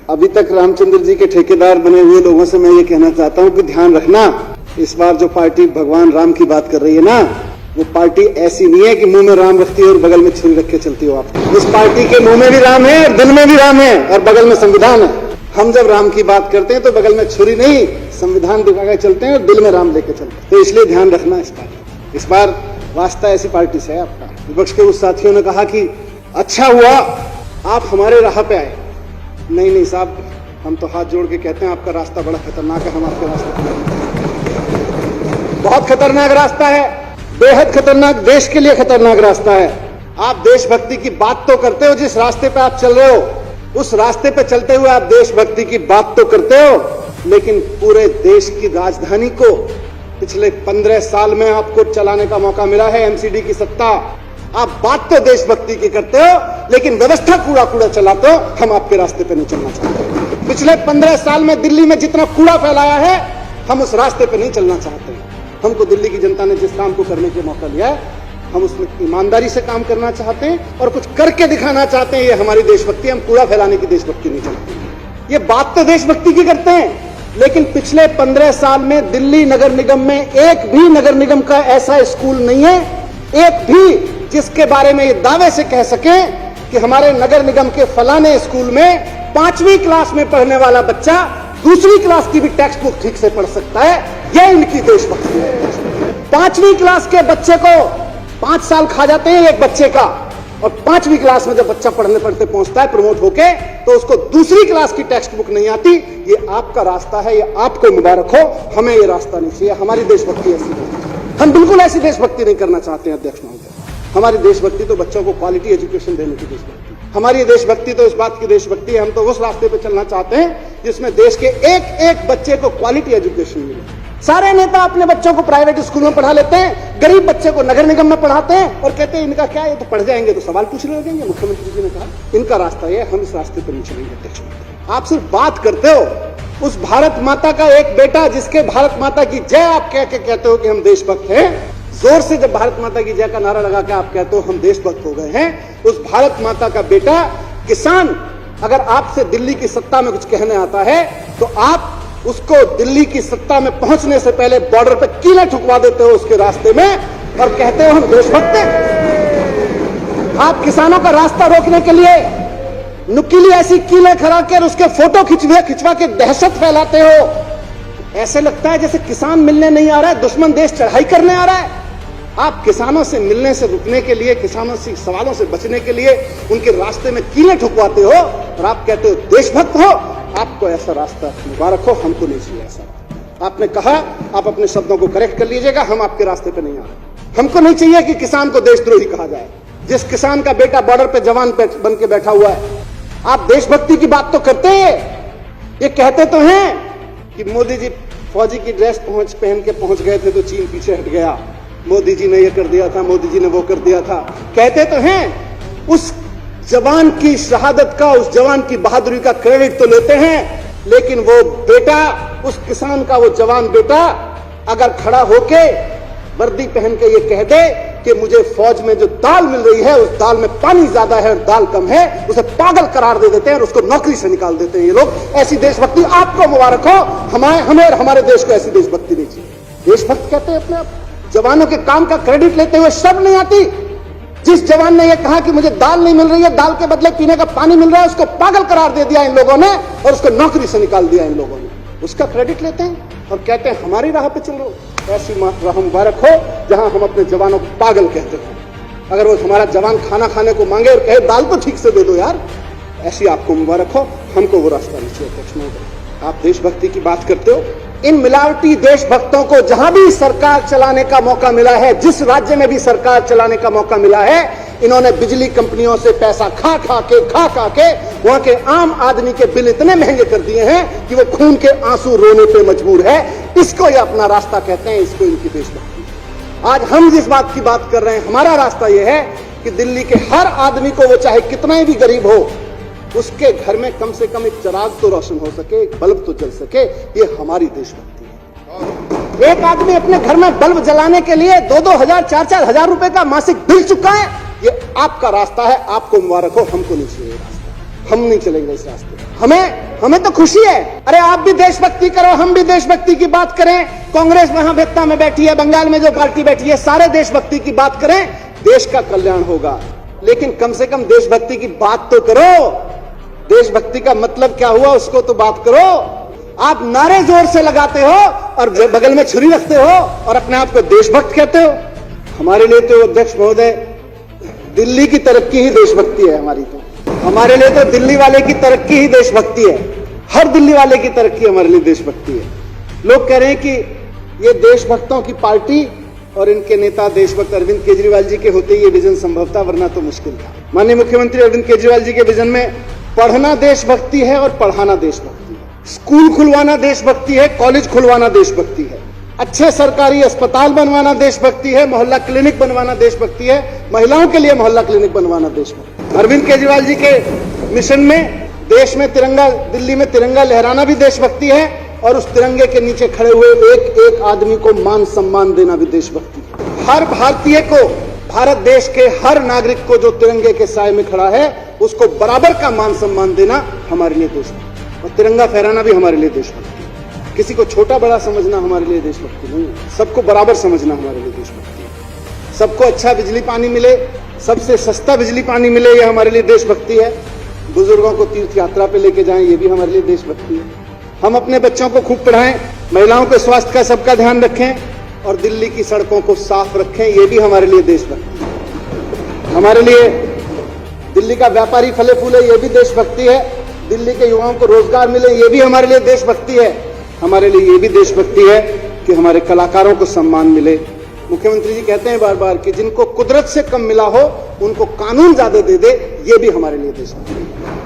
अभी तक रामचंद्र जी के ठेकेदार बने हुए लोगों से मैं ये कहना चाहता हूं कि ध्यान रखना, इस बार जो पार्टी भगवान राम की बात कर रही है ना, वो पार्टी ऐसी नहीं है कि मुंह में राम रखती है और बगल में छुरी रख के चलती हो आप। इस पार्टी के मुंह में भी राम है और दिल में भी राम है और बगल में संविधान है। हम जब राम की बात करते हैं तो बगल में छुरी नहीं, संविधान दिखा के चलते हैं और दिल में राम लेके चलते हैं। तो इसलिए ध्यान रखना इस बार वास्ता ऐसी पार्टी से है आपका। विपक्ष के उस साथियों ने कहा कि अच्छा हुआ आप हमारे राह पे आए। नहीं साहब, हम तो हाथ जोड़ के कहते हैं आपका रास्ता बड़ा खतरनाक है, हम आपके रास्ते बहुत खतरनाक रास्ता है, बेहद खतरनाक, देश के लिए खतरनाक रास्ता है। आप देशभक्ति की बात तो करते हो, जिस रास्ते पे आप चल रहे हो उस रास्ते पे चलते हुए आप देशभक्ति की बात तो करते हो, लेकिन पूरे देश की राजधानी को पिछले 15 साल में आपको चलाने का मौका मिला है, एमसीडी की सत्ता। आप बात तो देशभक्ति की करते हो, लेकिन व्यवस्था कूड़ा चलाते हो। हम आपके रास्ते पे नहीं चलना चाहते। पिछले 15 साल में दिल्ली में जितना कूड़ा फैलाया है, हम उस रास्ते पे नहीं चलना चाहते। हमको दिल्ली की जनता ने जिस काम को करने का मौका लिया है, हम उसमें ईमानदारी से काम करना चाहते हैं और कुछ करके दिखाना चाहते हैं। ये हमारी देशभक्ति, हम कूड़ा फैलाने की देशभक्ति नहीं चाहते। ये बात तो देशभक्ति की करते हैं, लेकिन पिछले 15 साल में दिल्ली नगर निगम में एक भी नगर निगम का ऐसा स्कूल नहीं है, एक भी जिसके बारे में ये दावे से कह सके कि हमारे नगर निगम के फलाने स्कूल में 5वीं क्लास में पढ़ने वाला बच्चा दूसरी क्लास की भी टेक्स्ट बुक ठीक से पढ़ सकता है। यह इनकी देशभक्ति है। 5वीं क्लास के बच्चे को 5 साल खा जाते हैं एक बच्चे का, और 5वीं क्लास में जब बच्चा पढ़ने पढ़ते पहुंचता है प्रमोट होके, तो उसको दूसरी क्लास की टेक्स्ट बुक नहीं आती। ये आपका रास्ता है, ये आपको मुबारक हो। हमें ये रास्ता नहीं चाहिए। हमारी देशभक्ति ऐसी नहीं, हम बिल्कुल ऐसी देशभक्ति नहीं करना चाहते हैं अध्यक्ष महोदय। हमारी देशभक्ति तो बच्चों को क्वालिटी एजुकेशन देने की देशभक्ति, हमारी देशभक्ति तो इस बात की देशभक्ति है। हम तो उस रास्ते पे चलना चाहते हैं जिसमें देश के एक बच्चे को क्वालिटी एजुकेशन मिले। सारे नेता अपने बच्चों को प्राइवेट स्कूल में पढ़ा लेते हैं, गरीब बच्चे को नगर निगम में पढ़ाते हैं और कहते हैं इनका क्या, ये तो पढ़ जाएंगे तो सवाल पूछने लगेंगे। मुख्यमंत्री जी ने कहा इनका रास्ता ये, हम इस रास्ते पर नहीं चलेंगे अध्यक्ष। आप सिर्फ बात करते हो। उस भारत माता का एक बेटा जिसके भारत माता की जय आप कह के कहते हो कि हम देशभक्त हैं, जोर से जब भारत माता की जय का नारा लगा के आप कहते हो हम देशभक्त हो गए हैं, उस भारत माता का बेटा किसान अगर आपसे दिल्ली की सत्ता में कुछ कहने आता है तो आप उसको दिल्ली की सत्ता में पहुंचने से पहले बॉर्डर पे कीलें ठुकवा देते हो उसके रास्ते में और कहते हो हम देशभक्त हैं। आप किसानों का रास्ता रोकने के लिए नुकीली ऐसी कीलें खड़ा कर उसके फोटो खिंचवा के दहशत फैलाते हो। ऐसे लगता है जैसे किसान मिलने नहीं आ रहा है, दुश्मन देश चढ़ाई करने आ रहा है। आप किसानों से मिलने से रुकने के लिए, किसानों से सवालों से बचने के लिए उनके रास्ते में कीलें ठुकवाते हो और आप कहते हो देशभक्त हो। आपको ऐसा रास्ता मुबारक हो, हमको नहीं चाहिए ऐसा। आपने कहा, आप अपने शब्दों को करेक्ट कर लीजिएगा, हम आपके रास्ते पे नहीं आ रहे। हमको नहीं चाहिए कि किसान को देशद्रोही कहा जाए। जिस किसान का बेटा बॉर्डर पे जवान बन के बैठा हुआ है, आप देशभक्ति की बात तो करते हैं। ये कहते तो हैं कि मोदी जी फौजी की ड्रेस पहन के पहुंच गए थे तो चीन पीछे हट गया, मोदी जी ने ये कर दिया था, मोदी जी ने वो कर दिया था। कहते तो हैं, उस जवान की शहादत का, उस जवान की बहादुरी का क्रेडिट तो लेते हैं, लेकिन वो बेटा, उस किसान का वो जवान बेटा अगर खड़ा होके वर्दी पहन के ये कह दे कि मुझे फौज में जो दाल मिल रही है उस दाल में पानी ज्यादा है और दाल कम है, उसे पागल करार दे देते हैं और उसको नौकरी से निकाल देते हैं ये लोग। ऐसी देशभक्ति आपको मुबारक हो। हमें और हमारे देश को ऐसी देशभक्ति नहीं चाहिए। देशभक्त कहते हैं अपने आप, जवानों के काम का क्रेडिट लेते हुए शर्म नहीं आती। जिस जवान ने यह कहा कि मुझे दाल नहीं मिल रही है, दाल के बदले पीने का पानी मिल रहा है, उसको पागल करार दे दिया इन लोगों ने और उसको नौकरी से निकाल दिया इन लोगों ने। उसका क्रेडिट लेते हैं और कहते हैं हमारी राह पे चल रहे हो। ऐसी राह मुबारक हो जहां हम अपने जवानों को पागल कहते हो। अगर वो हमारा जवान खाना खाने को मांगे और कहे दाल तो ठीक से दे दो यार, ऐसी आपको मुबारक हो। हमको वो रास्ता नहीं चाहिए अध्यक्ष महोदय। आप देशभक्ति की बात करते हो। इन मिलावटी देशभक्तों को जहां भी सरकार चलाने का मौका मिला है, जिस राज्य में भी सरकार चलाने का मौका मिला है, इन्होंने बिजली कंपनियों से पैसा खा खा के वहां के आम आदमी के बिल इतने महंगे कर दिए हैं कि वो खून के आंसू रोने पे मजबूर है। इसको ये अपना रास्ता कहते हैं, इसको इनकी देशभक्ति। आज हम जिस बात की बात कर रहे हैं, हमारा रास्ता यह है कि दिल्ली के हर आदमी को, वो चाहे कितना भी गरीब हो, उसके घर में कम से कम एक चिराग तो रोशन हो सके, एक बल्ब तो जल सके। ये हमारी देशभक्ति है। एक आदमी अपने घर में बल्ब जलाने के लिए 2-2 हजार, 4-4 हजार रुपए का मासिक बिल चुका है। ये आपका रास्ता है, आपको मुबारक हो। हमको नहीं चाहिए रास्ता। हम नहीं चलेंगे इस रास्ते पे। हमें तो खुशी है, अरे आप भी देशभक्ति करो, हम भी देशभक्ति की बात करें। कांग्रेस महाभेत्ता में बैठी है, बंगाल में जो पार्टी बैठी है, सारे देशभक्ति की बात करें, देश का कल्याण होगा। लेकिन कम से कम देशभक्ति की बात तो करो। देशभक्ति का मतलब क्या हुआ उसको तो बात करो। आप नारे जोर से लगाते हो और बगल में छुरी रखते हो और अपने आप को देशभक्त कहते हो। हमारे लिए तो अध्यक्ष महोदय दिल्ली की तरक्की ही देशभक्ति है। हमारे लिए तो दिल्ली वाले की तरक्की ही देशभक्ति है। हर दिल्ली वाले की तरक्की हमारे लिए देशभक्ति है। लोग कह रहे हैं कि ये देशभक्तों की पार्टी और इनके नेता देशभक्त अरविंद केजरीवाल जी के होते ये विजन संभव था, वरना तो मुश्किल था। माननीय मुख्यमंत्री अरविंद केजरीवाल जी के विजन में पढ़ना देशभक्ति है और पढ़ाना देशभक्ति है। स्कूल खुलवाना देशभक्ति है, कॉलेज खुलवाना देशभक्ति है, अच्छे सरकारी अस्पताल बनवाना देशभक्ति है, मोहल्ला क्लिनिक बनवाना देशभक्ति है, महिलाओं के लिए मोहल्ला क्लिनिक बनवाना देशभक्ति। अरविंद केजरीवाल जी के मिशन में देश में तिरंगा, दिल्ली में तिरंगा लहराना भी देशभक्ति है और उस तिरंगे के नीचे खड़े हुए एक एक आदमी को मान सम्मान देना भी देशभक्ति है। हर भारतीय को, भारत देश के हर नागरिक को जो तिरंगे के साए में खड़ा है उसको बराबर का मान सम्मान देना हमारे लिए देशभक्ति, और तिरंगा फहराना भी हमारे लिए देशभक्ति है। किसी को छोटा बड़ा समझना हमारे लिए देशभक्ति नहीं है, सबको बराबर समझना हमारे लिए देशभक्ति है। सबको अच्छा बिजली पानी मिले, सबसे सस्ता बिजली पानी मिले, ये हमारे लिए देशभक्ति है। बुजुर्गों को तीर्थ यात्रा पे लेके जाएं, ये भी हमारे लिए देशभक्ति है। हम अपने बच्चों को खूब पढ़ाएं, महिलाओं के स्वास्थ्य का सबका ध्यान रखें और दिल्ली की सड़कों को साफ रखें, ये भी हमारे लिए देशभक्ति है। हमारे लिए दिल्ली का व्यापारी फले फूले, ये भी देशभक्ति है। दिल्ली के युवाओं को रोजगार मिले, ये भी हमारे लिए देशभक्ति है। हमारे लिए ये भी देशभक्ति है कि हमारे कलाकारों को सम्मान मिले। मुख्यमंत्री जी कहते हैं बार बार कि जिनको कुदरत से कम मिला हो उनको कानून ज्यादा दे दे, ये भी हमारे लिए देशभक्ति है।